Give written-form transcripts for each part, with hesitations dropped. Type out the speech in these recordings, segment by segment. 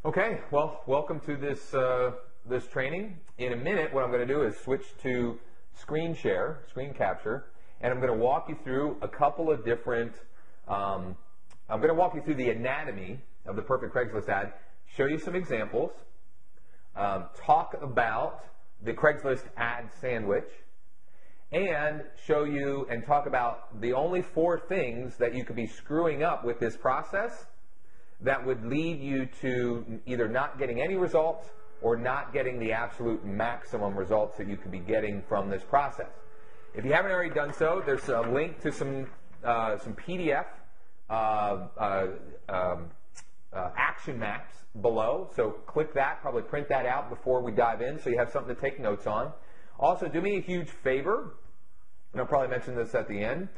Okay, well, welcome to this training. In a minute, what I'm going to do is switch to screen share, screen capture, and I'm going to walk you through a couple of different. I'm going to walk you through the anatomy of the perfect Craigslist ad, show you some examples, talk about the Craigslist ad sandwich, and show you and talk about the only 4 things that you could be screwing up with this process that would lead you to either not getting any results or not getting the absolute maximum results that you could be getting from this process. If you haven't already done so, there's a link to some PDF action maps below. So click that, probably print that out before we dive in so you have something to take notes on. Also, do me a huge favor, and I'll probably mention this at the end.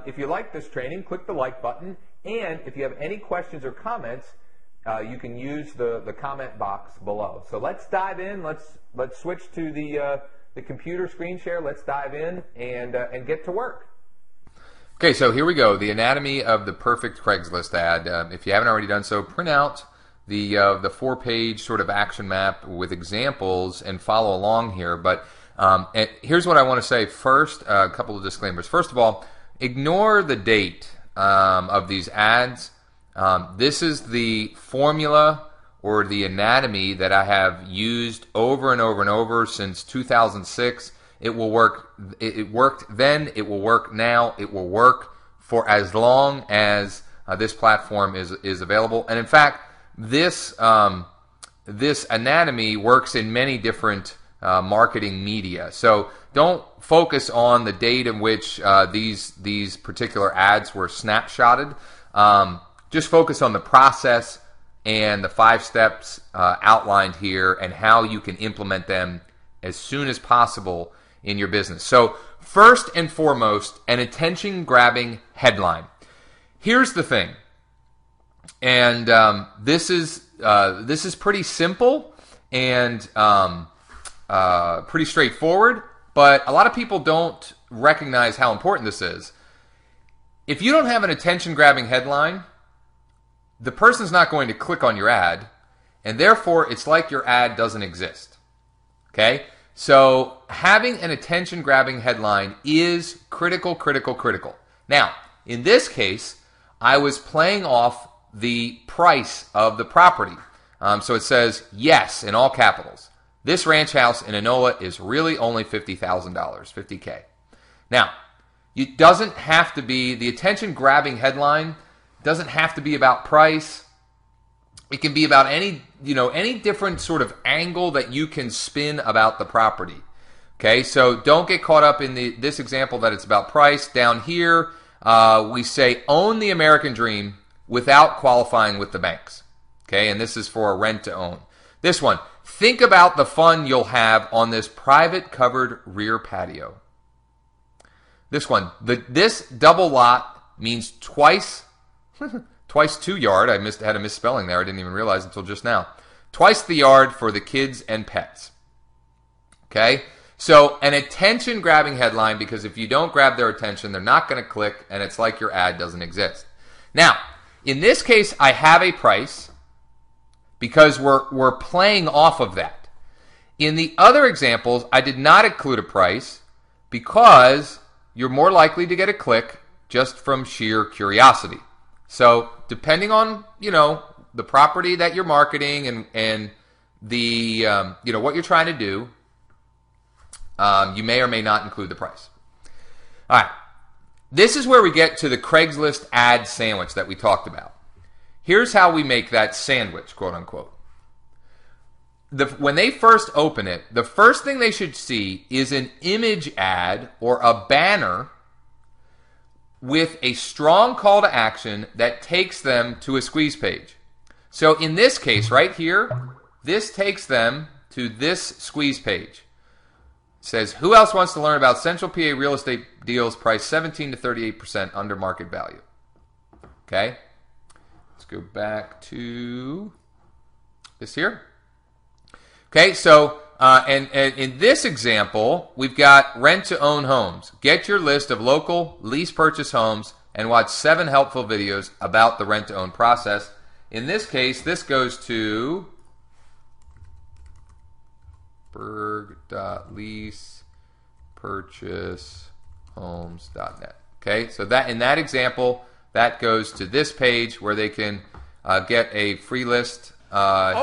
If you like this training, click the like button. And if you have any questions or comments, you can use the comment box below. So let's dive in. Let's switch to the computer screen share. Let's dive in and get to work. Okay, so here we go. The anatomy of the perfect Craigslist ad. If you haven't already done so, print out the 4-page sort of action map with examples and follow along here. But and here's what I want to say first. A couple of disclaimers. First of all, ignore the date of these ads. This is the formula or the anatomy that I have used over and over and over since 2006. It will work. It worked then. It will work now. It will work for as long as this platform is available. And in fact, this anatomy works in many different marketing media. So don't focus on the date in which these particular ads were snapshotted. Just focus on the process and the 5 steps outlined here and how you can implement them as soon as possible in your business. So first and foremost, an attention-grabbing headline. Here's the thing, and this is pretty simple and pretty straightforward, but a lot of people don't recognize how important this is. If you don't have an attention-grabbing headline, the person's not going to click on your ad, and therefore it's like your ad doesn't exist. Okay? So having an attention-grabbing headline is critical, critical, critical. Now, in this case, I was playing off the price of the property. So it says, yes, in all capitals. This ranch house in Enola is really only $50,000, $50K. Now, it doesn't have to be, the attention-grabbing headline doesn't have to be about price. It can be about any different sort of angle that you can spin about the property. Okay, so don't get caught up in this example that it's about price. Down here, we say own the American dream without qualifying with the banks. Okay, and this is for a rent to own. This one, think about the fun you'll have on this private covered rear patio. This one, this double lot means twice 2 yard. I had a misspelling there. I didn't even realize until just now. Twice the yard for the kids and pets. Okay? So an attention-grabbing headline, because if you don't grab their attention, they're not going to click, and it's like your ad doesn't exist. Now, in this case, I have a price because we're playing off of that. In the other examples, I did not include a price because you're more likely to get a click just from sheer curiosity. So depending on, the property that you're marketing and the, what you're trying to do, you may or may not include the price. All right. This is where we get to the Craigslist ad sandwich that we talked about. Here's how we make that sandwich, quote unquote. When they first open it, the first thing they should see is an image ad or a banner with a strong call to action that takes them to a squeeze page. So in this case right here, this takes them to this squeeze page. It says, who else wants to learn about Central PA real estate deals priced 17 to 38% under market value? Okay. Let's go back to this here. Okay, so and in this example, we've got rent-to-own homes. Get your list of local lease purchase homes and watch 7 helpful videos about the rent-to-own process. in this case, this goes to berg.leasepurchasehomes.net. Okay, so that in that example, that goes to this page where they can get a free list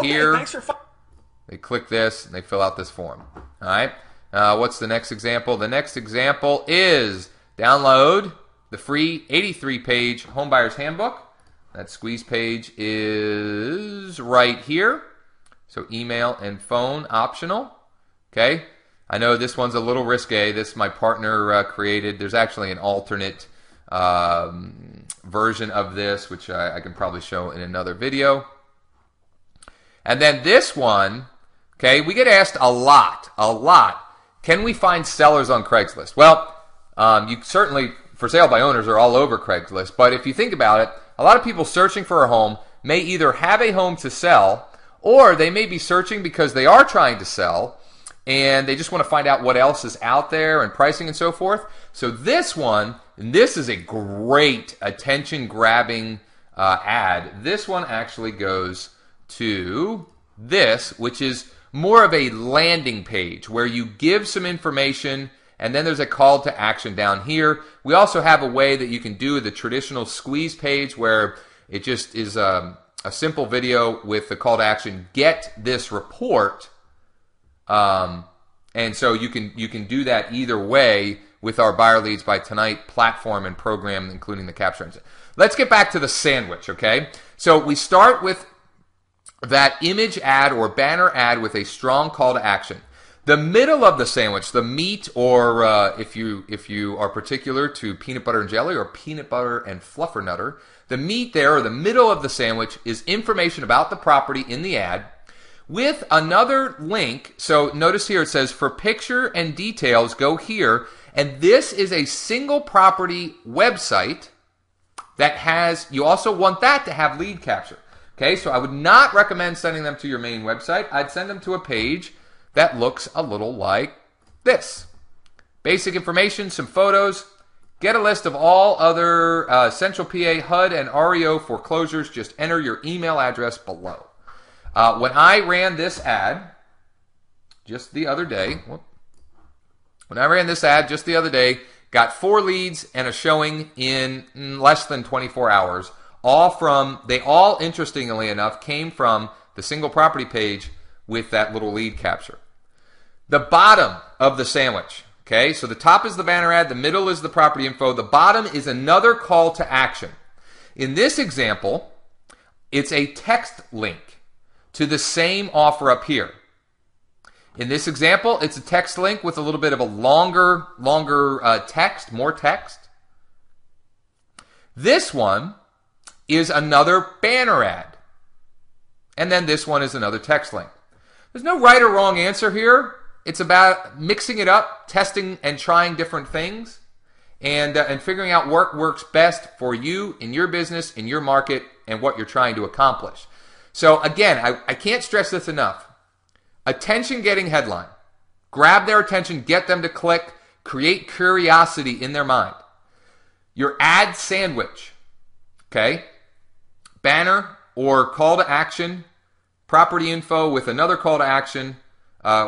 here. Thanks for they click this and they fill out this form. All right. What's the next example? The next example is download the free 83-page Homebuyer's Handbook. That squeeze page is right here. So email and phone optional. Okay. I know this one's a little risque. This my partner created. There's actually an alternate version of this, which I can probably show in another video. And then this one, okay, we get asked a lot. Can we find sellers on Craigslist? Well, you certainly, for sale by owners, are all over Craigslist. But if you think about it, a lot of people searching for a home may either have a home to sell, or they may be searching because they are trying to sell, and they just want to find out what else is out there and pricing and so forth. So this one, and this is a great attention-grabbing ad. This one actually goes to this, which is more of a landing page where you give some information and then there's a call to action down here. We also have a way that you can do the traditional squeeze page where it just is a simple video with the call to action, get this report. And so you can do that either way with our Buyer Leads by Tonight platform and program, including the capture engine. Let's get back to the sandwich, okay? So we start with that image ad or banner ad with a strong call to action. The middle of the sandwich, the meat, or if you are particular to peanut butter and jelly or peanut butter and fluffernutter, the meat there, or the middle of the sandwich, is information about the property in the ad with another link. So notice here it says, for picture and details, go here. And this is a single property website that has, you also want that to have lead capture. Okay, so I would not recommend sending them to your main website. I'd send them to a page that looks a little like this. Basic information, some photos. Get a list of all other Central PA HUD and REO foreclosures. Just enter your email address below. When I ran this ad just the other day, got 4 leads and a showing in less than 24 hours. They all, interestingly enough, came from the single property page with that little lead capture. The bottom of the sandwich, okay, so the top is the banner ad, the middle is the property info, the bottom is another call to action. In this example, it's a text link to the same offer up here. In this example, it's a text link with a little bit of a longer text, more text. This one is another banner ad. And then this one is another text link. There's no right or wrong answer here. It's about mixing it up, testing and trying different things, and figuring out what works best for you in your business, in your market, and what you're trying to accomplish. So again, I can't stress this enough. Attention-getting headline. Grab their attention, get them to click, create curiosity in their mind. Your ad sandwich, okay? Banner or call to action, property info with another call to action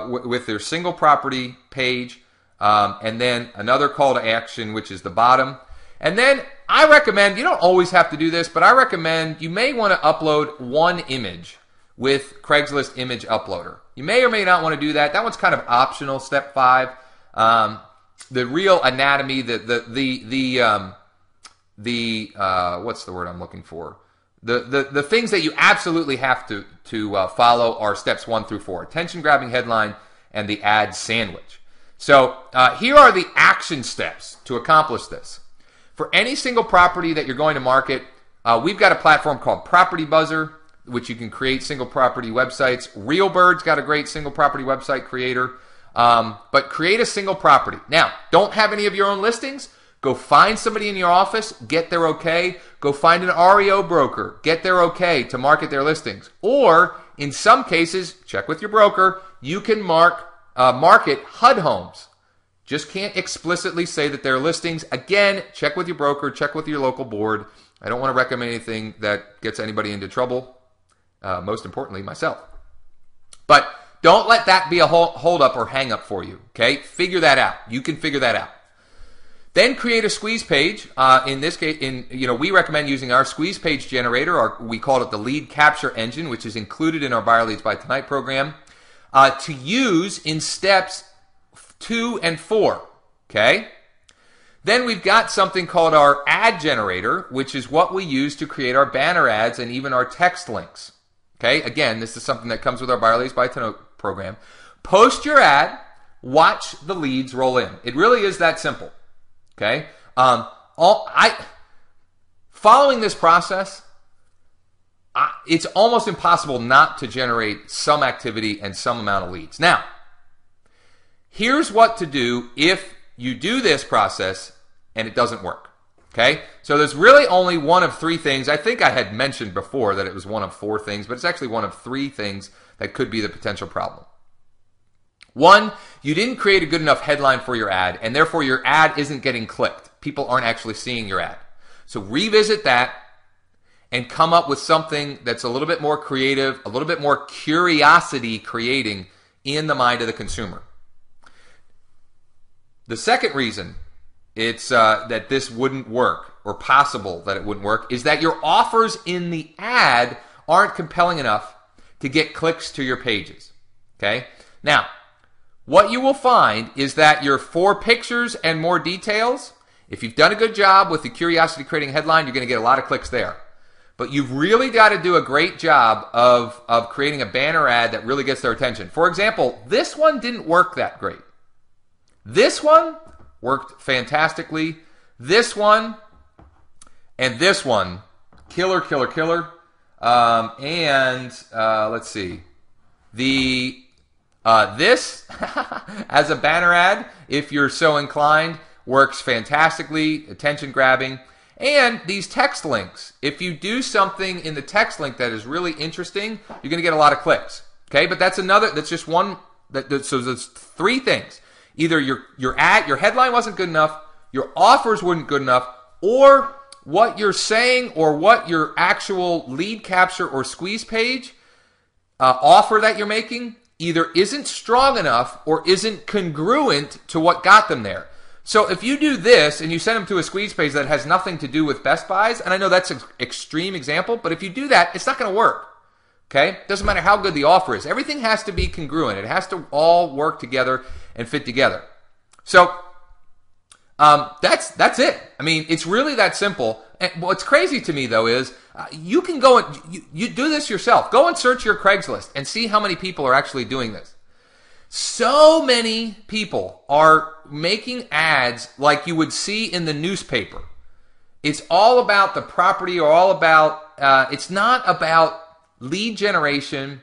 with their single property page, and then another call to action, which is the bottom. And then I recommend, you don't always have to do this, but I recommend you may want to upload one image with Craigslist Image Uploader. You may or may not want to do that. That one's kind of optional, step 5. The real anatomy, what's the word I'm looking for? The things that you absolutely have to follow are steps 1 through 4. Attention-grabbing headline and the ad sandwich. So here are the action steps to accomplish this. For any single property that you're going to market, we've got a platform called Property Buzzer, which you can create single property websites. RealBird's got a great single property website creator. But create a single property. Now, don't have any of your own listings? Go find somebody in your office, get their okay. Go find an REO broker, get their okay to market their listings. Or, in some cases, check with your broker, you can market HUD homes. Just can't explicitly say that they're listings. Again, check with your broker, check with your local board, I don't want to recommend anything that gets anybody into trouble, most importantly, myself. But don't let that be a hold up or hang up for you, okay? Figure that out. You can figure that out. Then create a squeeze page. In this case, we recommend using our squeeze page generator, or we call it the lead capture engine, which is included in our Buyer Leads by Tonight program, to use in steps 2 and 4, okay? Then we've got something called our ad generator, which is what we use to create our banner ads and even our text links. Okay, again, this is something that comes with our Buyer Leads by Tonight program. Post your ad, watch the leads roll in. It really is that simple. Okay, following this process, it's almost impossible not to generate some activity and some amount of leads. Now, here's what to do if you do this process and it doesn't work. Okay, so there's really only one of 3 things. I think I had mentioned before that it was one of 4 things, but it's actually one of 3 things that could be the potential problem. 1, you didn't create a good enough headline for your ad, and therefore your ad isn't getting clicked. People aren't actually seeing your ad. So revisit that and come up with something that's a little bit more creative, a little bit more curiosity creating in the mind of the consumer. The second reason it's that this wouldn't work, or possible that it wouldn't work, is that your offers in the ad aren't compelling enough to get clicks to your pages. Okay? Now, what you will find is that your 4 pictures and more details, if you've done a good job with the curiosity creating headline, you're going to get a lot of clicks there. But you've really got to do a great job of creating a banner ad that really gets their attention. For example, this one didn't work that great. This one worked fantastically. This one and this one, killer, killer, killer. Let's see. This as a banner ad, if you're so inclined, works fantastically, attention grabbing. And these text links, if you do something in the text link that is really interesting, you're going to get a lot of clicks. Okay, but that's just one. So there's 3 things. Either your headline wasn't good enough, your offers weren't good enough, or what you're saying or what your actual lead capture or squeeze page offer that you're making either isn't strong enough or isn't congruent to what got them there. So if you do this and you send them to a squeeze page that has nothing to do with Best Buys, and I know that's an extreme example, but if you do that, it's not going to work. Okay? Doesn't matter how good the offer is. Everything has to be congruent. It has to all work together and fit together. So that's it. I mean, it's really that simple. And what's crazy to me though is you can go and you do this yourself. Go and search your Craigslist and see how many people are actually doing this. So many people are making ads like you would see in the newspaper. It's all about the property, or all about it's not about lead generation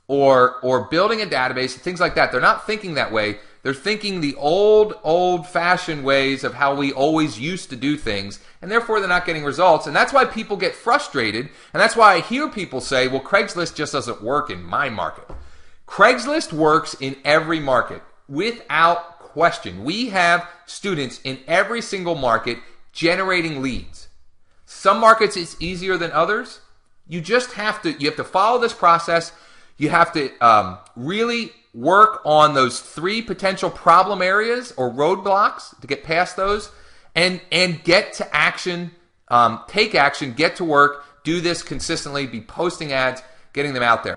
or building a database and things like that. They're not thinking that way. They're thinking the old-fashioned ways of how we always used to do things, and therefore they're not getting results. And that's why people get frustrated, and that's why I hear people say, well, Craigslist just doesn't work in my market. Craigslist works in every market, without question. We have students in every single market generating leads. Some markets it's easier than others. You have to follow this process. You have to really work on those 3 potential problem areas or roadblocks to get past those, and get to action, take action, get to work, do this consistently, be posting ads, getting them out there.